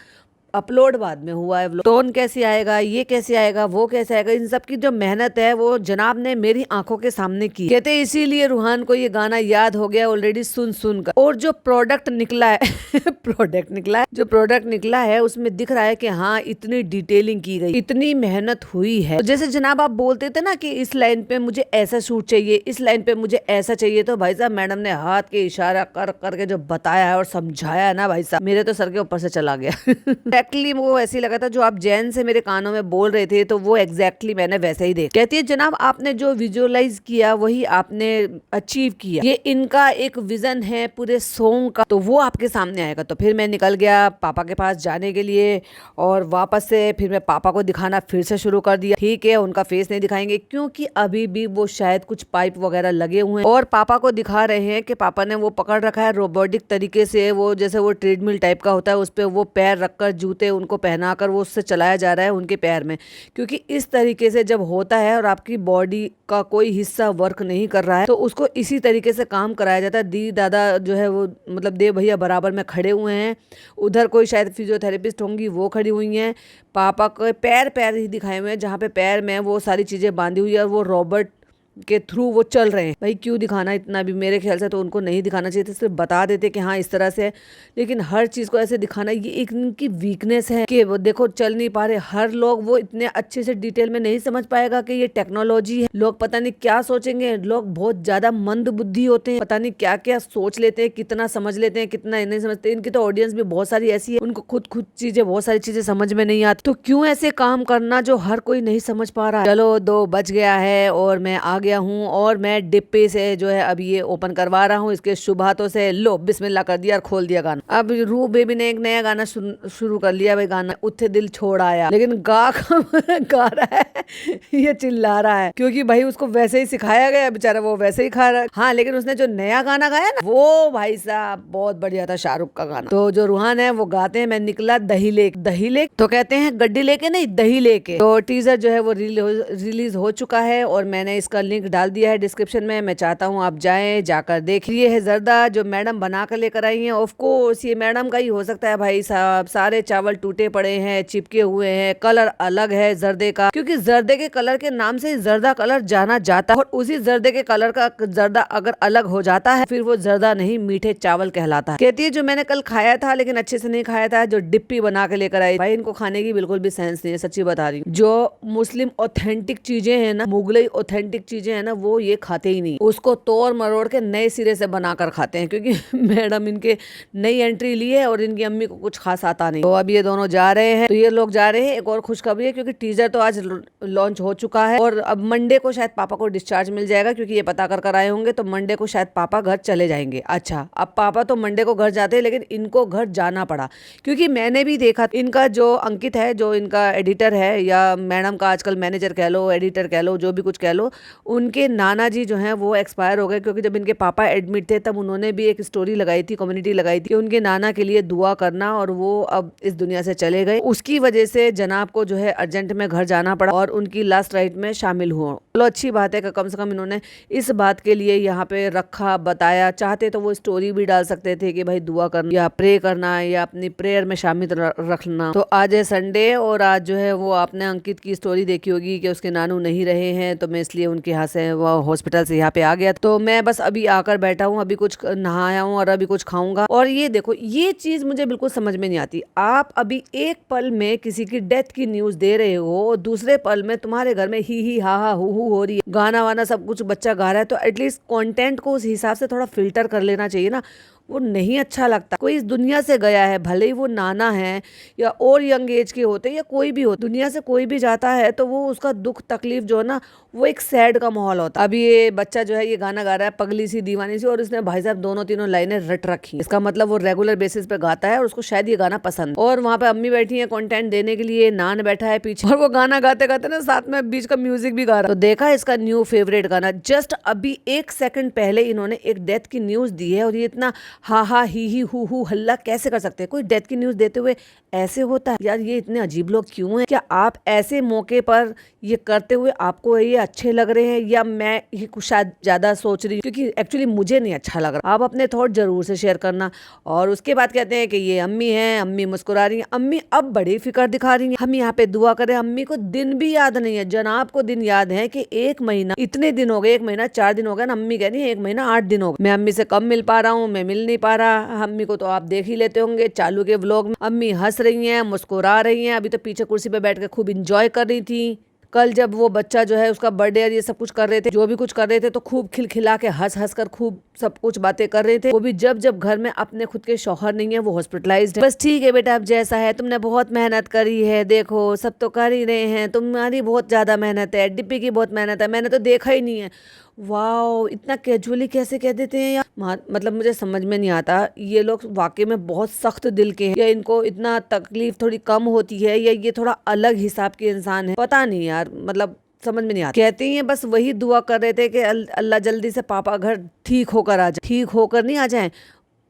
अपलोड बाद में हुआ है व्लॉग। टोन कैसे आएगा, ये कैसे आएगा, वो कैसे आएगा, इन सब की जो मेहनत है वो जनाब ने मेरी आंखों के सामने की। कहते इसीलिए रूहान को ये गाना याद हो गया ऑलरेडी सुन सुन कर। और जो प्रोडक्ट निकला है जो प्रोडक्ट निकला है उसमें दिख रहा है कि हाँ इतनी डिटेलिंग की गई, इतनी मेहनत हुई है। तो जैसे जनाब आप बोलते थे ना कि इस लाइन पे मुझे ऐसा शूट चाहिए, इस लाइन पे मुझे ऐसा चाहिए, तो भाई साहब मैडम ने हाथ के इशारा कर करके जो बताया है और समझाया है ना भाई साहब, मेरे तो सर के ऊपर से चला गया। एक्चुअली वो ऐसे लगा था जो आप जैन से मेरे कानों में बोल रहे थे, तो वो एग्जैक्टली मैंने वैसे ही देखा। कहती है जनाब आपने जो विजुअलाइज किया वही आपने अचीव किया, ये इनका एक विजन है पूरे सॉन्ग का, तो वो आपके सामने आएगा। तो फिर मैं निकल गया पापा के पास जाने के लिए और वापस से फिर मैं पापा को दिखाना फिर से शुरू कर दिया। ठीक है उनका फेस नहीं दिखाएंगे क्योंकि अभी भी वो शायद कुछ पाइप वगैरह लगे हुए हैं और पापा को दिखा रहे हैं कि पापा ने वो पकड़ रखा है रोबोटिक तरीके से, वो जैसे वो ट्रेडमिल टाइप का होता है उस पर वो पैर रखकर जूते उनको पहनाकर वो उससे चलाया जा रहा है उनके पैर में। क्योंकि इस तरीके से जब होता है और आपकी बॉडी का कोई हिस्सा वर्क नहीं कर रहा है तो उसको इसी तरीके से काम कराया जाता है। दी दादा जो है वो मतलब देव भैया बराबर में खड़े हुए हैं, उधर कोई शायद फिजियोथेरेपिस्ट होंगी वो खड़ी हुई हैं, पापा को पैर ही दिखाए हुए हैं जहाँ पे पैर में वो सारी चीजें बांधी हुई है और वो रोबोट के थ्रू वो चल रहे हैं। भाई क्यों दिखाना इतना भी, मेरे ख्याल से तो उनको नहीं दिखाना चाहिए था, सिर्फ बता देते कि हाँ इस तरह से है। लेकिन हर चीज को ऐसे दिखाना ये एक इनकी वीकनेस है कि वो देखो चल नहीं पा रहे। हर लोग वो इतने अच्छे से डिटेल में नहीं समझ पाएगा कि ये टेक्नोलॉजी है। लोग पता नहीं क्या सोचेंगे, लोग बहुत ज्यादा मंद बुद्धि होते हैं, पता नहीं क्या क्या सोच लेते हैं, कितना समझ लेते हैं कितना नहीं समझते। इनकी तो ऑडियंस भी बहुत सारी ऐसी है उनको खुद चीजें बहुत सारी चीजें समझ में नहीं आती, तो क्यों ऐसे काम करना जो हर कोई नहीं समझ पा रहा। चलो 2 बज गया है और मैं आ गया हूँ और मैं डिप्पी से जो है अब ये ओपन करवा रहा हूँ इसके शुभ हाथों से। लो बिस्मिल्लाह कर दिया और खोल दिया गाना। अब रू बेबी ने एक नया गाना शुरू कर लिया। भाई गाना उत्थे दिल छोड़ आया, लेकिन गा रहा है ये चिल्ला रहा है क्योंकि भाई उसको वैसे ही सिखाया गया, बेचारा वो वैसे ही खा रहा है। हाँ लेकिन उसने जो नया गाना गाया ना वो भाई साहब बहुत बढ़िया था, शाहरुख का गाना। तो जो रूहान है वो गाते हैं मैं निकला दही लेके तो कहते हैं गड्डी लेके नहीं दही लेके। तो टीजर जो है वो रिलीज हो चुका है और मैंने इसका लिंक डाल दिया है डिस्क्रिप्शन में। मैं चाहता हूँ आप जाएं जाकर देखिए। है जर्दा जो मैडम बना कर लेकर आई हैं, ऑफ कोर्स ये मैडम का ही हो सकता है भाई साहब। सारे चावल टूटे पड़े हैं, चिपके हुए हैं, कलर अलग है जर्दे का, क्योंकि जर्दे के कलर के नाम से जर्दा कलर जाना जाता है और उसी जर्दे के कलर का जर्दा अगर अलग हो जाता है फिर वो जर्दा नहीं मीठे चावल कहलाता है। कहती है जो मैंने कल खाया था लेकिन अच्छे से नहीं खाया था, जो डिप्पी बना के लेकर आई। भाई इनको खाने की बिल्कुल भी सेंस नहीं है, सच्ची बता रही हूँ। जो मुस्लिम ऑथेंटिक चीजें हैं ना, मुगलई ऑथेंटिक चीजें हैं ना, वो ये खाते ही नहीं, उसको तोड़ मरोड़ के नए सिरे से बनाकर खाते हैं। क्योंकि मैडम इनके नई एंट्री ली है और इनकी अम्मी को कुछ खास आता नहीं। तो अब ये दोनों जा रहे हैं, तो ये लोग जा रहे हैं। एक और खुशखबरी है क्योंकि टीजर तो आज लॉन्च हो चुका है और अब मंडे को शायद पापा को डिस्चार्ज मिल जाएगा, क्योंकि ये पता कर आए होंगे तो मंडे को शायद पापा घर चले जाएंगे। अच्छा अब पापा तो मंडे को घर जाते हैं लेकिन इनको घर जाना पड़ा, क्योंकि मैंने भी देखा इनका जो अंकित है जो इनका एडिटर है या मैडम का आजकल मैनेजर कह लो, एडिटर कह लो, जो भी कुछ कह लो, उनके नाना जी जो हैं वो एक्सपायर हो गए। क्योंकि जब इनके पापा एडमिट थे तब उन्होंने भी एक स्टोरी लगाई थी, कम्युनिटी लगाई थी कि उनके नाना के लिए दुआ करना, और वो अब इस दुनिया से चले गए। उसकी वजह से जनाब को जो है अर्जेंट में घर जाना पड़ा और उनकी लास्ट राइट में शामिल हुआ। चलो अच्छी बात है कि कम से कम इन्होंने इस बात के लिए यहाँ पे रखा, बताया। चाहते तो वो स्टोरी भी डाल सकते थे कि भाई दुआ करना या प्रे करना या अपनी प्रेयर में शामिल रखना। तो आज है संडे और आज जो है वो आपने अंकित की स्टोरी देखी होगी कि उसके नानू नहीं रहे हैं, तो मैं इसलिए उनके यहाँ से वो हॉस्पिटल से यहाँ पे आ गया। तो मैं बस अभी आकर बैठा हूँ, अभी कुछ नहाया हूँ और अभी कुछ खाऊंगा। और ये देखो ये चीज मुझे बिल्कुल समझ में नहीं आती। आप अभी एक पल में किसी की डेथ की न्यूज दे रहे हो, दूसरे पल में तुम्हारे घर में ही हा हा हु हो रही है, गाना वाना सब कुछ बच्चा गा रहा है, तो एटलीस्ट कंटेंट को उस हिसाब से थोड़ा फिल्टर कर लेना चाहिए ना। वो नहीं अच्छा लगता। कोई इस दुनिया से गया है, भले ही वो नाना है या और यंग एज के होते या कोई भी हो, दुनिया से कोई भी जाता है तो वो उसका दुख तकलीफ जो है ना वो एक सैड का माहौल होता है। अभी ये बच्चा जो है ये गाना गा रहा है पगली सी दीवानी सी, और उसने भाई साहब दोनों तीनों लाइनें रट रखी। इसका मतलब वो रेगुलर बेसिस पे गाता है और उसको शायद ये गाना पसंद। और वहाँ पे अम्मी बैठी है कंटेंट देने के लिए, नान बैठा है पीछे और वो गाना गाते गाते ना साथ में बीच का म्यूजिक भी गा रहा है। तो देखा इसका न्यू फेवरेट गाना। जस्ट अभी 1 सेकंड पहले इन्होंने एक डेथ की न्यूज दी है और ये इतना हा हा ही हु हल्ला कैसे कर सकते हैं? कोई डेथ की न्यूज देते हुए ऐसे होता है यार? ये इतने अजीब लोग क्यों हैं? क्या आप ऐसे मौके पर ये करते हुए आपको ये अच्छे लग रहे हैं, या मैं ये कुछ शायद ज्यादा सोच रही हूँ? क्योंकि एक्चुअली मुझे नहीं अच्छा लग रहा। आप अपने थॉट जरूर से शेयर करना। और उसके बाद कहते हैं कि ये अम्मी हैं, अम्मी मुस्कुरा रही हैं, अम्मी अब बड़ी फिक्र दिखा रही हैं। हम यहाँ पे दुआ करें। अम्मी को दिन भी याद नहीं है, जनाब को दिन याद है कि 1 महीना, इतने दिन हो गए, 1 महीना 4 दिन हो गए ना। अम्मी कह रही है 1 महीना 8 दिन हो गए, मैं अम्मी से कम मिल पा रहा हूँ, मैं मिल नहीं पा रहा। अम्मी को तो आप देख ही लेते होंगे चालू के व्लॉग में, अम्मी हंस रही हैं, मुस्कुरा रही हैं। अभी तो पीछे कुर्सी पे बैठ के खूब इंजॉय कर रही थी। कल जब वो बच्चा जो है उसका बर्थडे और ये सब कुछ कर रहे थे, जो भी कुछ कर रहे थे, तो खूब खिलखिला के हंस हंस कर खूब सब कुछ बातें कर रहे थे। वो भी जब जब घर में अपने खुद के शौहर नहीं है, वो हॉस्पिटलाइज्ड है। बस ठीक है बेटा, अब जैसा है, तुमने बहुत मेहनत करी है, देखो सब तो कर ही रहे हैं, तुम्हारी बहुत ज्यादा मेहनत है, डिप्पी की बहुत मेहनत है, मैंने तो देखा ही नहीं है। वाओ, इतना कैजुअली कैसे कह देते हैं यार। मतलब मुझे समझ में नहीं आता, ये लोग वाकई में बहुत सख्त दिल के हैं, या इनको इतना तकलीफ थोड़ी कम होती है, या ये थोड़ा अलग हिसाब के इंसान है, पता नहीं यार। मतलब समझ में नहीं आता। कहते ही हैं बस वही दुआ कर रहे थे कि अल्लाह जल्दी से पापा घर ठीक होकर आ जाए। ठीक होकर नहीं आ जाए।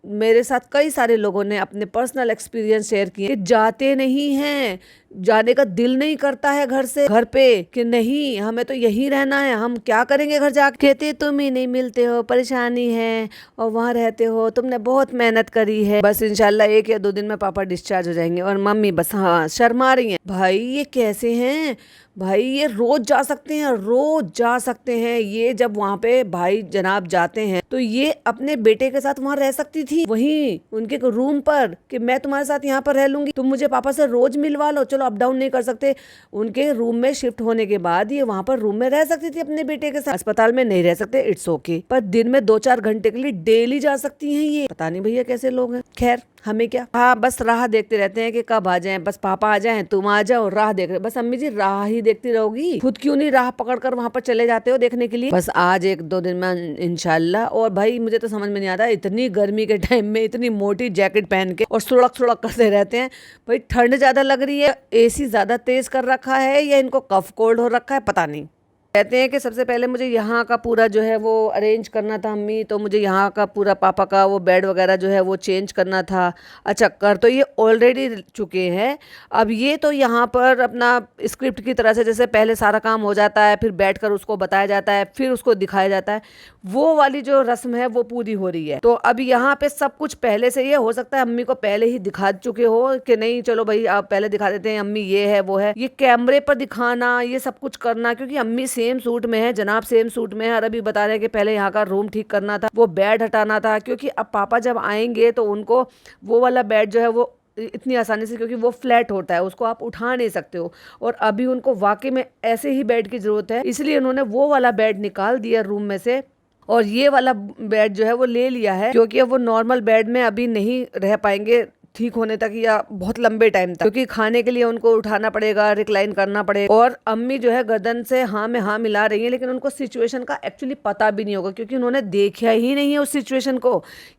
मेरे साथ कई सारे लोगों ने अपने पर्सनल एक्सपीरियंस शेयर किए कि जाते नहीं हैं, जाने का दिल नहीं करता है घर से, घर पे, कि नहीं हमें तो यहीं रहना है, हम क्या करेंगे घर जाके। कहते तुम ही नहीं मिलते हो, परेशानी है, और वहाँ रहते हो, तुमने बहुत मेहनत करी है, बस इंशाल्लाह 1 या 2 दिन में पापा डिस्चार्ज हो जाएंगे। और मम्मी बस हाँ शर्मा रही हैं। भाई ये कैसे हैं भाई? ये रोज जा सकते हैं, रोज जा सकते हैं। ये जब वहाँ पे भाई जनाब जाते हैं तो ये अपने बेटे के साथ वहाँ रह सकती थी, वहीं उनके रूम पर, कि मैं तुम्हारे साथ यहाँ पर रह लूंगी, तुम मुझे पापा से रोज मिलवा लो। चलो अप डाउन नहीं कर सकते, उनके रूम में शिफ्ट होने के बाद ये वहाँ पर रूम में रह सकती थी अपने बेटे के साथ। अस्पताल में नहीं रह सकते, इट्स ओके, पर दिन में 2-4 घंटे के लिए डेली जा सकती हैं ये। पता नहीं भैया कैसे लोग हैं। खैर हमें क्या, हाँ बस राह देखते रहते हैं कि कब आ जाएं, बस पापा आ जाएं, तुम आ जाओ, राह देख रहे। बस अम्मी जी राह ही देखती रहोगी, खुद क्यों नहीं राह पकड़कर वहां पर चले जाते हो देखने के लिए? बस आज 1-2 दिन में इंशाल्लाह। और भाई मुझे तो समझ में नहीं आता, इतनी गर्मी के टाइम में इतनी मोटी जैकेट पहन के और सुड़क सुड़क करते रहते हैं। भाई ठंड ज्यादा लग रही है, एसी ज्यादा तेज कर रखा है, या इनको कफ कोल्ड हो रखा है, पता नहीं। कहते हैं कि सबसे पहले मुझे यहाँ का पूरा जो है वो अरेंज करना था अम्मी, तो मुझे यहाँ का पूरा पापा का वो बेड वगैरह जो है वो चेंज करना था। अच्छा, कर तो ये ऑलरेडी चुके हैं। अब ये तो यहाँ पर अपना स्क्रिप्ट की तरह से, जैसे पहले सारा काम हो जाता है, फिर बैठकर उसको बताया जाता है, फिर उसको दिखाया जाता है, वो वाली जो रस्म है वो पूरी हो रही है। तो अब यहाँ पे सब कुछ पहले से, ये हो सकता है अम्मी को पहले ही दिखा चुके हो कि नहीं चलो भाई आप पहले दिखा देते हैं, अम्मी ये है वो है, ये कैमरे पर दिखाना, ये सब कुछ करना, क्योंकि अम्मी सेम सूट में है, जनाब सेम सूट में है, और अभी बता रहे हैं कि पहले यहाँ का रूम ठीक करना था, वो बेड हटाना था, क्योंकि अब पापा जब आएंगे तो उनको वो वाला बेड जो है वो इतनी आसानी से, क्योंकि वो फ्लैट होता है, उसको आप उठा नहीं सकते हो, और अभी उनको वाकई में ऐसे ही बेड की जरूरत है, इसलिए उन्होंने वो वाला बेड निकाल दिया रूम में से, और ये वाला बेड जो है वो ले लिया है, क्योंकि अब वो नॉर्मल बेड में अभी नहीं रह पाएंगे ठीक होने तक, या बहुत लंबे टाइम तक, क्योंकि खाने के लिए उनको उठाना पड़ेगा, रिक्लाइन करना पड़ेगा। और अम्मी जो है गर्दन से हाँ में हाँ मिला रही है, लेकिन उनको सिचुएशन का एक्चुअली पता भी नहीं होगा, क्योंकि उन्होंने देखा ही नहीं है उस सिचुएशन को।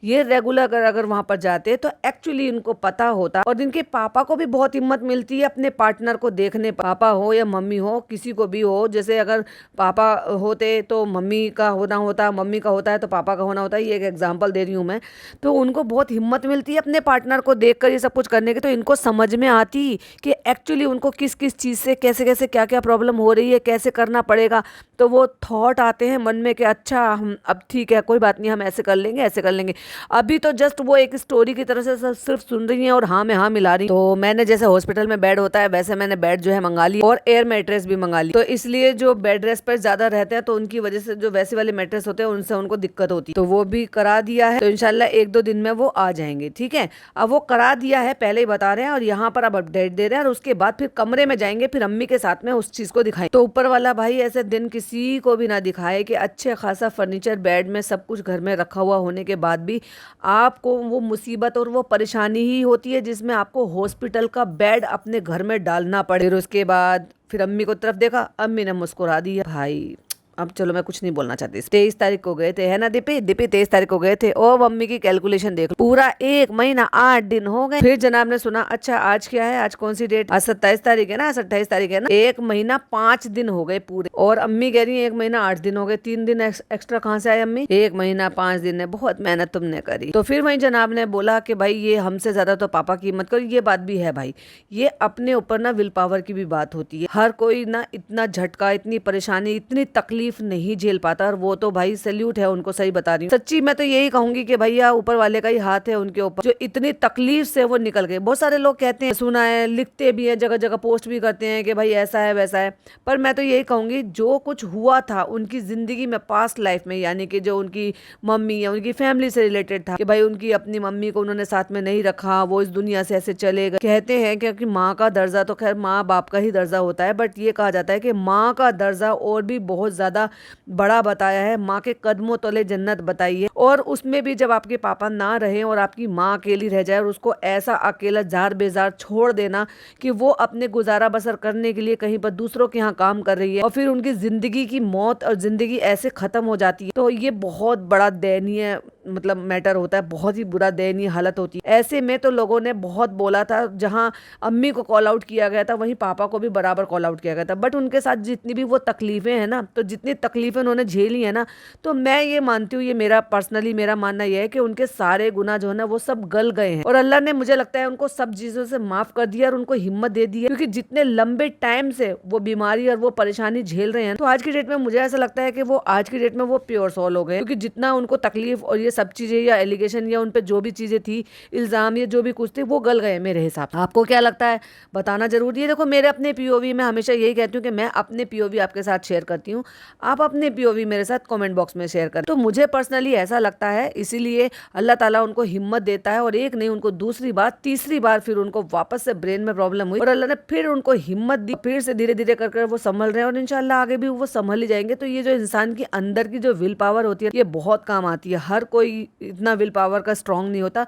ये रेगुलर अगर वहां पर जाते तो एक्चुअली उनको पता होता। और इनके पापा को भी बहुत हिम्मत मिलती है अपने पार्टनर को देखने, पापा हो या मम्मी हो, किसी को भी हो। जैसे अगर पापा होते तो मम्मी का होना होता, मम्मी का होता है तो पापा का होना होता है, ये एक एग्जाम्पल दे रही हूँ मैं। तो उनको बहुत हिम्मत मिलती है अपने पार्टनर को देखकर ये सब कुछ करने की, तो इनको समझ में आती कि एक्चुअली उनको किस किस चीज़ से कैसे कैसे क्या क्या प्रॉब्लम हो रही है, कैसे करना पड़ेगा। तो वो थॉट आते हैं मन में कि अच्छा हम अब ठीक है, कोई बात नहीं, हम ऐसे कर लेंगे, ऐसे कर लेंगे। अभी तो जस्ट वो एक स्टोरी की तरह से सिर्फ सुन रही हैं और हाँ में हाँ मिला रही। तो मैंने जैसे हॉस्पिटल में बेड होता है वैसे मैंने बेड जो है मंगा ली, और एयर मैट्रेस भी मंगा ली। तो इसलिए जो बेड रेस्ट पर ज्यादा रहते हैं तो उनकी वजह से जो वैसे वाले मैट्रेस होते हैं उनसे उनको दिक्कत होती है, तो वो भी करा दिया है। तो इंशाल्लाह 1-2 दिन में वो आ जाएंगे, ठीक है। अब वो करा दिया है, पहले ही बता रहे हैं, और यहाँ पर अब अपडेट दे रहे हैं, और उसके बाद फिर कमरे में जाएंगे, फिर अम्मी के साथ में उस चीज को दिखाएं। तो ऊपर वाला भाई ऐसे दिन किसी को भी ना दिखाए कि अच्छे खासा फर्नीचर बेड में सब कुछ घर में रखा हुआ होने के बाद भी आपको वो मुसीबत और वो परेशानी ही होती है जिसमें आपको हॉस्पिटल का बेड अपने घर में डालना पड़े। फिर उसके बाद फिर अम्मी को तरफ देखा, अम्मी ने मुस्कुरा दिया। भाई अब चलो मैं कुछ नहीं बोलना चाहती। 23 तारीख को गए थे, है ना दीपी? दीपी 23 तारीख को गए थे। ओ मम्मी की कैलकुलेशन देख, पूरा 1 महीना 8 दिन हो गए। फिर जनाब ने सुना, अच्छा आज क्या है, आज कौन सी डेट? आज 27 तारीख है ना, 28 तारीख है ना। 1 महीना 5 दिन हो गए पूरे। और अम्मी कह रही है 1 महीना 8 दिन हो गए। 3 दिन एक्स्ट्रा कहाँ से आए अम्मी? 1 महीना 5 दिन है, बहुत मेहनत तुमने करी। तो फिर वही जनाब ने बोला कि भाई ये हमसे ज्यादा तो पापा की मत करो। ये बात भी है भाई, ये अपने ऊपर ना विल पावर की भी बात होती है। हर कोई ना इतना झटका, इतनी परेशानी, इतनी तकलीफ नहीं झेल पाता। और वो तो भाई सैल्यूट है उनको, सही बता रही हूँ। सच्ची मैं तो यही कहूंगी कि भैया ऊपर वाले का ही हाथ है उनके ऊपर, जो इतनी तकलीफ से वो निकल गए। बहुत सारे लोग कहते हैं, सुना है, लिखते भी हैं, जगह जगह पोस्ट भी करते हैं कि भाई ऐसा है वैसा है। पर मैं तो यही कहूंगी, जो कुछ हुआ था उनकी जिंदगी में, पास्ट लाइफ में, यानी कि जो उनकी मम्मी या उनकी फैमिली से रिलेटेड था, कि भाई उनकी अपनी मम्मी को उन्होंने साथ में नहीं रखा, वो इस दुनिया से ऐसे चले गए। कहते हैं क्योंकि माँ का दर्जा तो खैर माँ बाप का ही दर्जा होता है, बट ये कहा जाता है कि माँ का दर्जा और भी बहुत ज्यादा बड़ा बताया है। माँ के कदमों तले जन्नत बताई है। और उसमें भी जब आपके पापा ना रहे और आपकी माँ अकेली रह जाए और उसको ऐसा अकेला जार बेजार छोड़ देना कि वो अपने गुजारा बसर करने के लिए कहीं पर दूसरों के यहाँ काम कर रही है, और फिर उनकी जिंदगी की मौत और जिंदगी ऐसे खत्म हो जाती है, तो ये बहुत बड़ा दयनीय मतलब मैटर होता है। बहुत ही बुरा दयनीय हालत होती है। ऐसे में तो लोगों ने बहुत बोला था, जहाँ अम्मी को कॉल आउट किया गया था वहीं पापा को भी बराबर कॉल आउट किया गया था। बट उनके साथ जितनी भी वो तकलीफें हैं ना, तो जितनी तकलीफें उन्होंने झेली है ना, तो मैं ये मानती हूँ, ये मेरा पर्सनली मेरा मानना यह है कि उनके सारे गुनाह जो है ना वो सब गल गए हैं, और अल्लाह ने मुझे लगता है उनको सब चीजों से माफ कर दिया और उनको हिम्मत दे दी है। क्योंकि जितने लंबे टाइम से वो बीमारी और वो परेशानी झेल रहे हैं, तो आज की डेट में मुझे ऐसा लगता है कि वो आज की डेट में वो प्योर सोल हो गए। क्योंकि जितना उनको तकलीफ और ये सब चीजें या एलिगेशन या उन पे जो भी चीजें थी, इल्जाम या जो भी कुछ थे, वो गल गए मेरे हिसाब से। आपको क्या लगता है बताना जरूरी है। देखो मेरे अपने पीओवी में हमेशा यही कहती हूँ कि मैं अपने पीओवी आपके साथ शेयर करती हूँ, आप अपने पीओवी मेरे साथ कमेंट बॉक्स में शेयर करें। तो मुझे पर्सनली ऐसा लगता है, इसीलिए अल्लाह ताला उनको हिम्मत देता है, और एक नहीं उनको दूसरी बार तीसरी बार फिर उनको वापस से ब्रेन में प्रॉब्लम हुई और अल्लाह ने फिर उनको हिम्मत दी, फिर से धीरे धीरे कर वो संभल रहे हैं और इंशाल्लाह आगे भी वो संभल ही जाएंगे। तो ये जो इंसान की अंदर की जो विल पावर होती है, ये बहुत काम आती है। हर कोई इतना विल पावर का स्ट्रांग नहीं होता।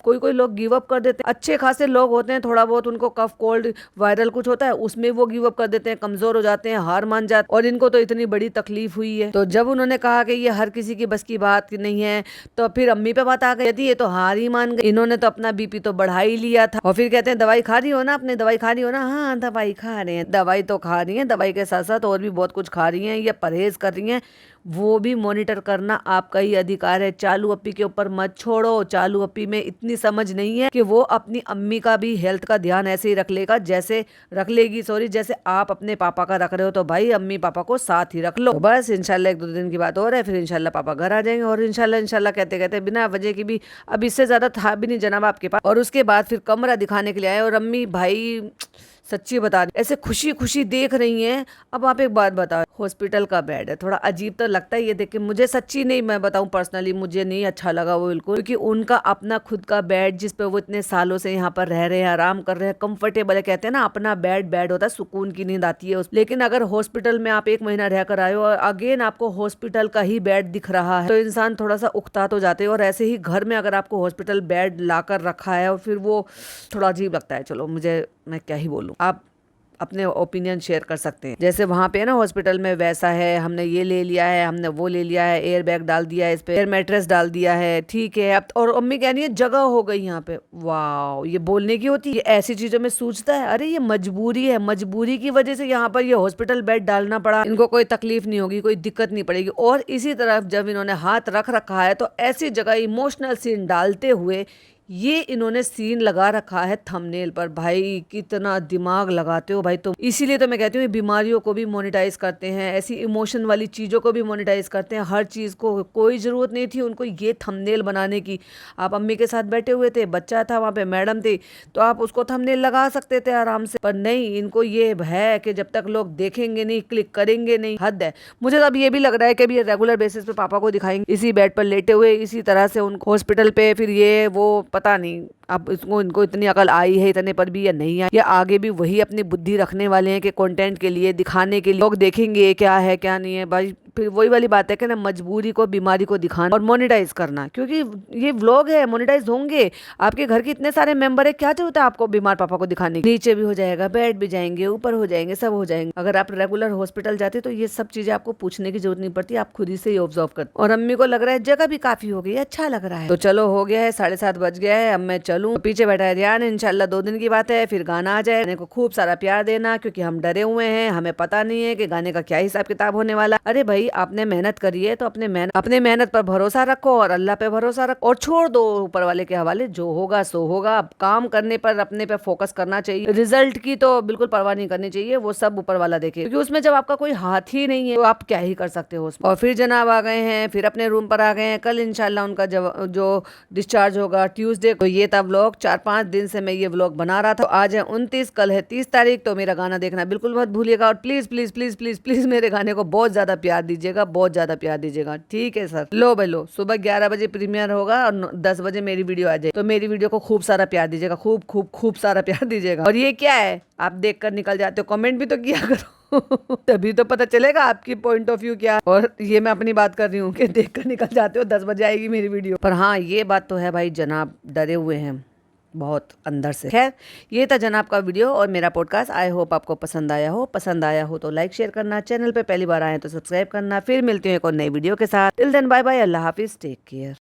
कोई कोई लोग गिव अप कर देते हैं, अच्छे खासे लोग होते हैं, थोड़ा बहुत उनको कफ कोल्ड वायरल कुछ होता है उसमें वो गिव अप कर देते हैं, कमजोर हो जाते हैं, हार मान जाते हैं। और इनको तो इतनी बड़ी तकलीफ हुई है, तो जब उन्होंने कहा कि ये हर किसी की बस की बात नहीं है, तो फिर अम्मी पे बात आ गई थी, ये तो हार ही मान गई। इन्होंने तो अपना बीपी तो बढ़ा ही लिया था, और फिर कहते हैं दवाई खा रही हो ना, अपने दवाई खा रही हो ना? हाँ दवाई खा रहे हैं, दवाई तो खा रही है, दवाई के साथ साथ और भी बहुत कुछ खा रही है या परहेज कर रही है, वो भी मॉनिटर करना आपका ही अधिकार है। चालू अप्पी के ऊपर मत छोड़ो। चालू अप्पी में इतनी समझ नहीं है कि वो अपनी अम्मी का भी हेल्थ का ध्यान ऐसे ही रख लेगा, जैसे रख लेगी, सॉरी, जैसे आप अपने पापा का रख रहे हो। तो भाई अम्मी पापा को साथ ही रख लो। तो बस इंशाल्लाह 1-2 दिन की बात हो रहा है, फिर इंशाल्लाह पापा घर आ जाएंगे। और इंशाल्लाह कहते कहते बिना वजह की भी अब इससे ज्यादा था भी नहीं जनाब आपके पास। और उसके बाद फिर कमरा दिखाने के लिए आए, और अम्मी भाई सच्ची बता रही ऐसे खुशी खुशी देख रही हैं। अब आप एक बात बताओ, हॉस्पिटल का बेड है, थोड़ा अजीब तो लगता है ये देख के। मुझे सच्ची नहीं, मैं बताऊं पर्सनली मुझे नहीं अच्छा लगा वो बिल्कुल, क्योंकि उनका अपना खुद का बेड जिस पे वो इतने सालों से यहाँ पर रह रहे हैं, आराम कर रहे हैं, कंफर्टेबल है। कहते हैं ना अपना बेड होता है, सुकून की नींद आती है। लेकिन अगर हॉस्पिटल में आप 1 महीना रहकर आए हो और अगेन आपको हॉस्पिटल का ही बेड दिख रहा है, तो इंसान थोड़ा सा उकता तो जाते हैं। और ऐसे ही घर में अगर आपको हॉस्पिटल बेड लाकर रखा है और फिर वो थोड़ा अजीब लगता है। चलो मुझे, मैं क्या ही बोलूं, आप अपने ओपिनियन शेयर कर सकते हैं। जैसे वहाँ पे ना हॉस्पिटल में वैसा है, हमने ये ले लिया है, हमने वो ले लिया है, एयर बैग डाल दिया है, इस पे एयर मैट्रेस डाल दिया है, ठीक है। अब और अम्मी कह रही है जगह हो गई यहाँ पे। वाह, ये बोलने की होती है, ये ऐसी चीजों में सूझता है। अरे ये मजबूरी है, मजबूरी की वजह से यहाँ पर ये हॉस्पिटल बेड डालना पड़ा। इनको कोई तकलीफ नहीं होगी, कोई दिक्कत नहीं पड़ेगी। और इसी तरफ जब इन्होंने हाथ रख रखा है, तो ऐसी जगह इमोशनल सीन डालते हुए ये इन्होंने सीन लगा रखा है थंबनेल पर। भाई कितना दिमाग लगाते हो भाई तुम। इसीलिए तो मैं कहती हूँ बीमारियों को भी मोनेटाइज करते हैं, ऐसी इमोशन वाली चीजों को भी मोनेटाइज करते हैं। हर चीज को कोई जरूरत नहीं थी उनको ये थंबनेल बनाने की। आप अम्मी के साथ बैठे हुए थे, बच्चा था वहां पे, मैडम थी, तो आप उसको थंबनेल लगा सकते थे आराम से। पर नहीं, इनको ये है कि जब तक लोग देखेंगे नहीं, क्लिक करेंगे नहीं, हद है। मुझे तो अब ये भी लग रहा है कि ये रेगुलर बेसिस पे पापा को दिखाएंगे इसी बेड पर लेटे हुए, इसी तरह से उनको हॉस्पिटल पे, फिर ये वो पता नहीं अब इसको इनको इतनी अकल आई है इतने पर भी या नहीं आई, या आगे भी वही अपनी बुद्धि रखने वाले हैं कि कंटेंट के लिए दिखाने के लिए लोग देखेंगे क्या है क्या नहीं है। भाई फिर वही वाली बात है कि ना मजबूरी को बीमारी को दिखाना और मोनेटाइज करना, क्योंकि ये व्लॉग है मोनेटाइज होंगे। आपके घर के इतने सारे मेंबर है, क्या जरूरत है आपको बीमार पापा को दिखाने की। नीचे भी हो जाएगा, बेड भी जाएंगे, ऊपर हो जाएंगे, सब हो जाएंगे। अगर आप रेगुलर हॉस्पिटल जाते तो ये सब चीजें आपको पूछने की जरूरत नहीं पड़ती, आप खुद ही से ही ऑब्जर्व करते। और अम्मी को लग रहा है जगह भी काफी हो गई है, अच्छा लग रहा है। तो चलो हो गया है, 7:30 बज गया है, अब मैं चलूं। पीछे बैठा है ध्यान, इंशाल्लाह 2 दिन की बात है, फिर गाना आ जाए। गाने को खूब सारा प्यार देना, क्योंकि हम डरे हुए हैं, हमें पता नहीं है कि गाने का क्या हिसाब किताब होने वाला। अरे भाई आपने मेहनत करी है तो अपने मेहनत पर भरोसा रखो और अल्लाह पे भरोसा रखो और छोड़ दो ऊपर वाले के हवाले, जो होगा सो होगा। अब काम करने पर अपने पे फोकस करना चाहिए, रिजल्ट की तो बिल्कुल परवाह नहीं करनी चाहिए, वो सब ऊपर वाला देखे, क्योंकि उसमें जब आपका कोई हाथ ही नहीं है तो आप क्या ही कर सकते हो उसमें। और फिर जनाब आ गए हैं, फिर अपने रूम पर आ गए हैं। कल इंशाल्लाह उनका जो डिस्चार्ज होगा ट्यूसडे को। ये था व्लॉग, 4-5 दिन से मैं ये व्लॉग बना रहा था। तो आज है 29, कल है 30 तारीख। तो मेरा गाना देखना बिल्कुल मत भूलिएगा और please please please please please मेरे गाने को बहुत ज्यादा प्यार दीजिएगा, बहुत ज्यादा प्यार दीजिएगा। ठीक है सर। लो भाई लो, सुबह 11 बजे प्रीमियर होगा और 10 बजे मेरी वीडियो आ जाए, तो मेरी वीडियो को खूब सारा प्यार दीजिएगा, खूब खूब खूब सारा प्यार दीजिएगा। और ये क्या है, आप देख कर निकल जाते हो, कमेंट भी तो किया करो तभी तो पता चलेगा आपकी पॉइंट ऑफ व्यू क्या। और ये मैं अपनी बात कर रही हूँ कि देख कर निकल जाते हो, 10 बजे आएगी मेरी वीडियो। पर हाँ ये बात तो है भाई, जनाब डरे हुए हैं बहुत अंदर से। खैर ये था जनाब का वीडियो और मेरा पॉडकास्ट। आई होप आपको पसंद आया हो तो लाइक शेयर करना, चैनल पे पहली बार आए तो सब्सक्राइब करना। फिर मिलती हूँ एक और नई वीडियो के साथ। टिल देन बाय बाय, अल्लाह हाफिज, टेक केयर।